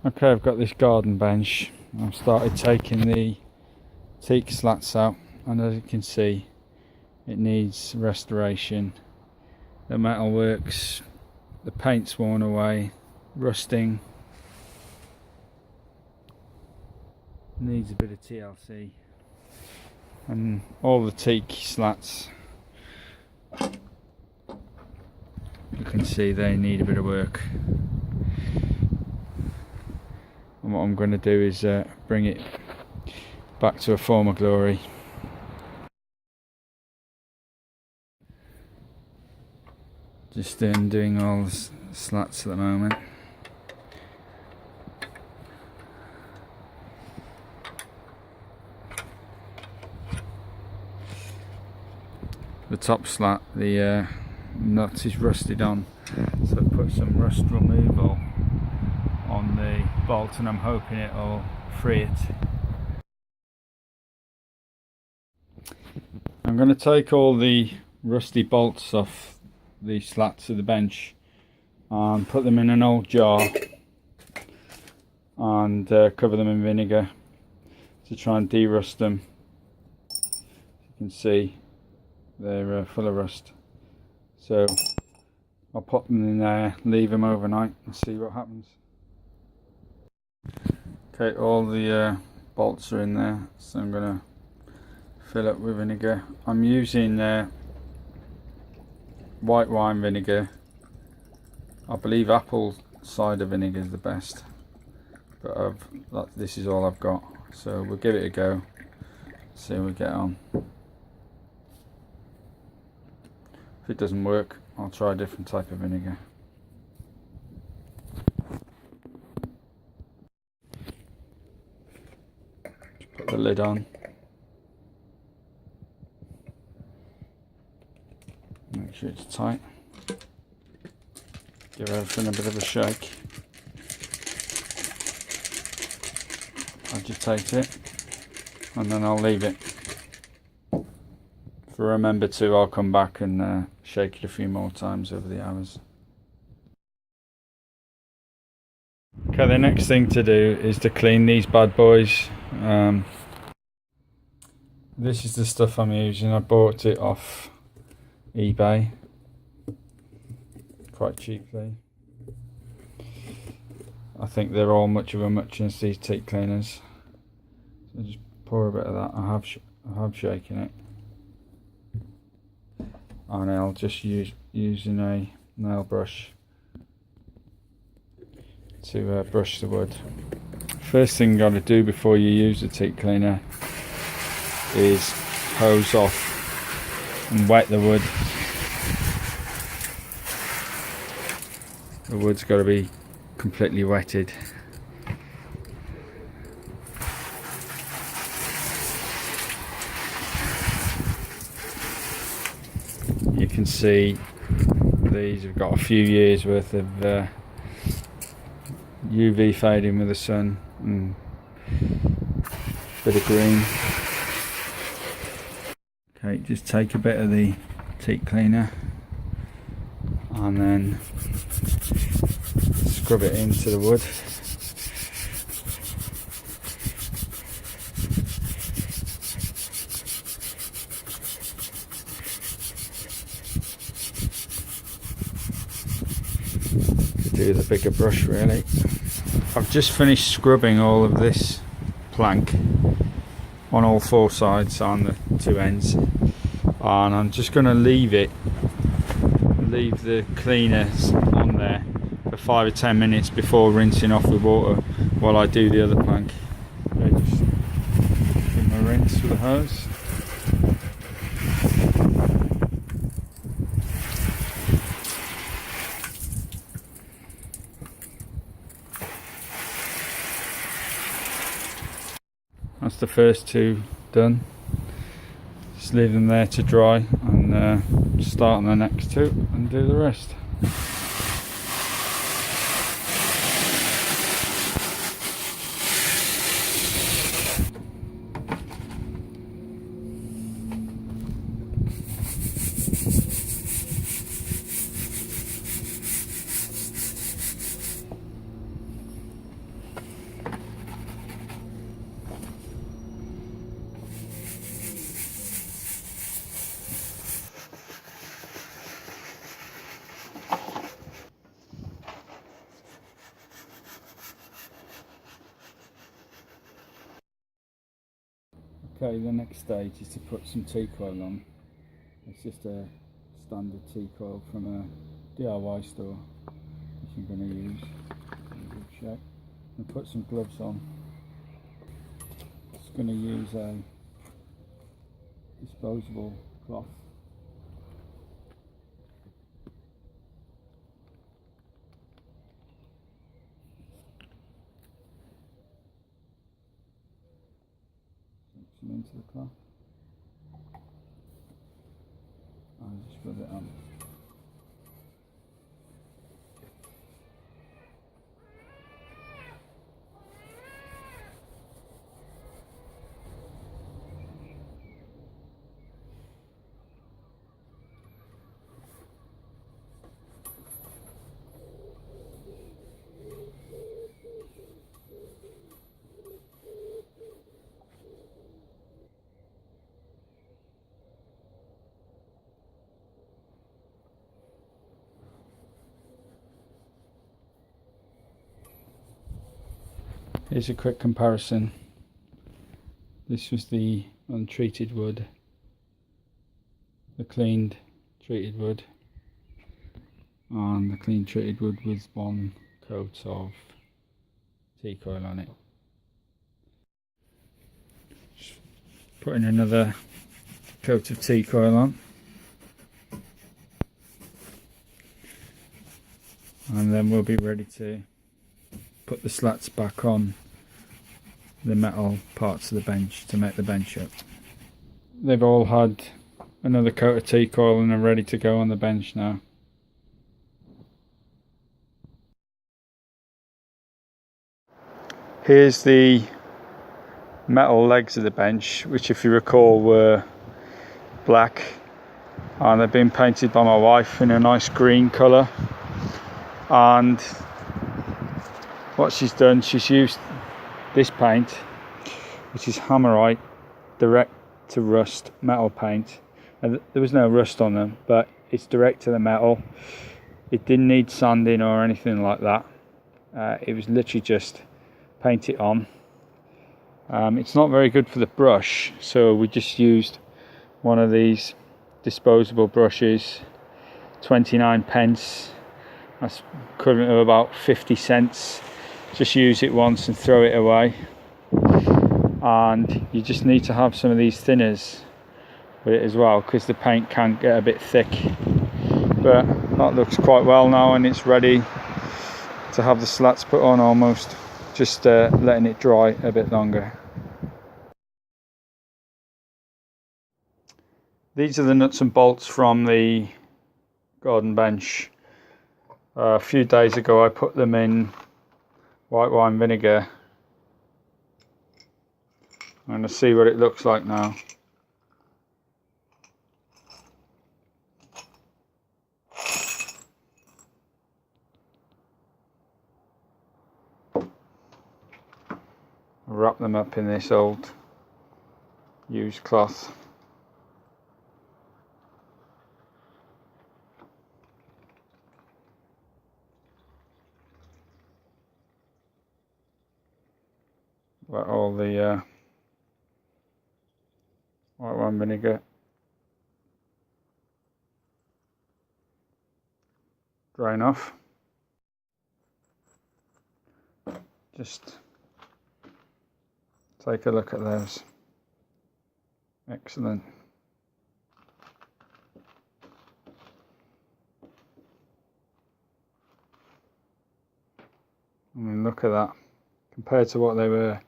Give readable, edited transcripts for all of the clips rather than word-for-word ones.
Okay, I've got this garden bench. I've started taking the teak slats out, and as you can see, it needs restoration. The metal works, the paint's worn away, rusting, needs a bit of TLC, and all the teak slats, you can see they need a bit of work. And what I'm going to do is bring it back to a former glory. Just doing all the slats at the moment. The top slat, the nut is rusted on, so I put some rust removal on the bolt and I'm hoping it'll free it. I'm going to take all the rusty bolts off the slats of the bench and put them in an old jar and cover them in vinegar to try and de-rust them. As you can see, they're full of rust, so I'll pop them in there, leave them overnight and see what happens. Okay, all the bolts are in there, so I'm going to fill up with vinegar. I'm using white wine vinegar. I believe apple cider vinegar is the best, but this is all I've got, so we'll give it a go, see how we get on. If it doesn't work, I'll try a different type of vinegar. Just put the lid on. Make sure it's tight. Give everything a bit of a shake. Agitate it, and then I'll leave it. If I remember to, I'll come back and shake it a few more times over the hours. Okay, the next thing to do is to clean these bad boys. This is the stuff I'm using. I bought it off eBay quite cheaply. I think they're all much of a muchness, these teak cleaners. So just pour a bit of that. I have shaken it, and I'll just using a nail brush to brush the wood. First thing you got to do before you use the teak cleaner is hose off and wet the wood. The wood's got to be completely wetted. You can see these have got a few years worth of UV fading with the sun and a bit of green. Okay, just take a bit of the teak cleaner and then scrub it into the wood. Could do with a bigger brush really. I've just finished scrubbing all of this plank on all four sides on the two ends, and I'm just going to leave the cleaners on there for 5 or 10 minutes before rinsing off with water while I do the other plank. Okay, just give my rinse with a hose. That's the first two done. Just leave them there to dry and start on the next two and do the rest. Okay, the next stage is to put some teak oil on. It's just a standard teak oil from a DIY store which I'm going to use. And put some gloves on. Just going to use a disposable cloth. Some into the cloth. I'll just rub it on. Here's a quick comparison. This was the untreated wood, the cleaned treated wood, and the clean treated wood with one coat of teak oil on it. Just putting another coat of teak oil on, and then we'll be ready to put the slats back on the metal parts of the bench to make the bench up. They've all had another coat of teak oil and are ready to go on the bench now. Here's the metal legs of the bench, which if you recall were black, and they've been painted by my wife in a nice green colour. And what she's done, she's used this paint, which is Hammerite direct to rust metal paint, and there was no rust on them, but it's direct to the metal. It didn't need sanding or anything like that. It was literally just paint it on. It's not very good for the brush, so we just used one of these disposable brushes, 29p. That's equivalent of about 50 cents. Just use it once and throw it away. And you just need to have some of these thinners with it as well, because the paint can get a bit thick. But that looks quite well now, and it's ready to have the slats put on almost. Just letting it dry a bit longer. These are the nuts and bolts from the garden bench. A few days ago I put them in white wine vinegar. I'm going to see what it looks like now. Wrap them up in this old used cloth. Let all the white wine vinegar drain off. Just take a look at those. Excellent. I mean, look at that. Compared to what they were,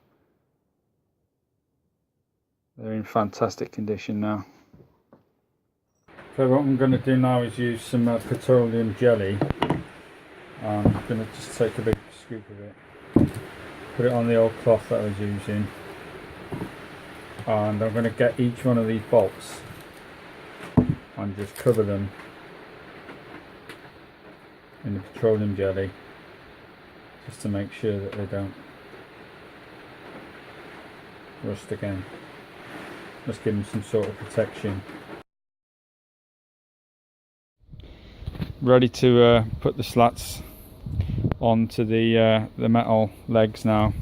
they're in fantastic condition now. So what I'm going to do now is use some petroleum jelly. I'm going to just take a big scoop of it, put it on the old cloth that I was using, and I'm going to get each one of these bolts and just cover them in the petroleum jelly, just to make sure that they don't rust again. Let's give them some sort of protection. Ready to put the slats onto the metal legs now,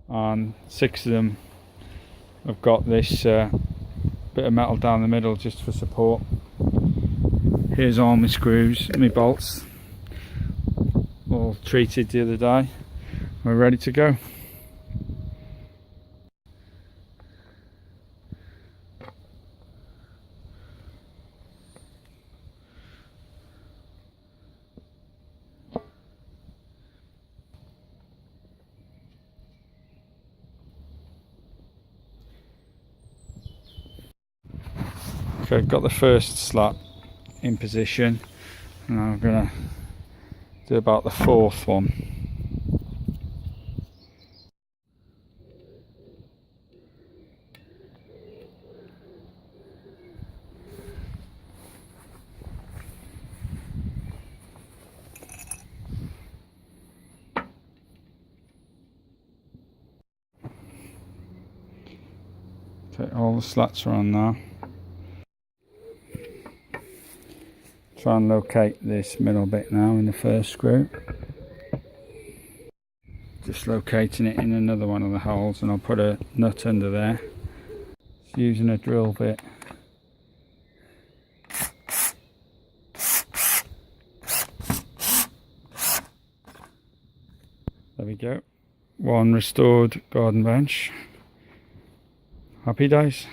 and 6 of them I've got this bit of metal down the middle just for support. Here's all my screws, my bolts, all treated the other day. We're ready to go. Okay, got the first slat in position, and I'm gonna do about the fourth one. Okay, all the slats are on now. Try and locate this middle bit now in the first screw. Just locating it in another one of the holes, and I'll put a nut under there. Just using a drill bit. There we go. One restored garden bench. Happy days.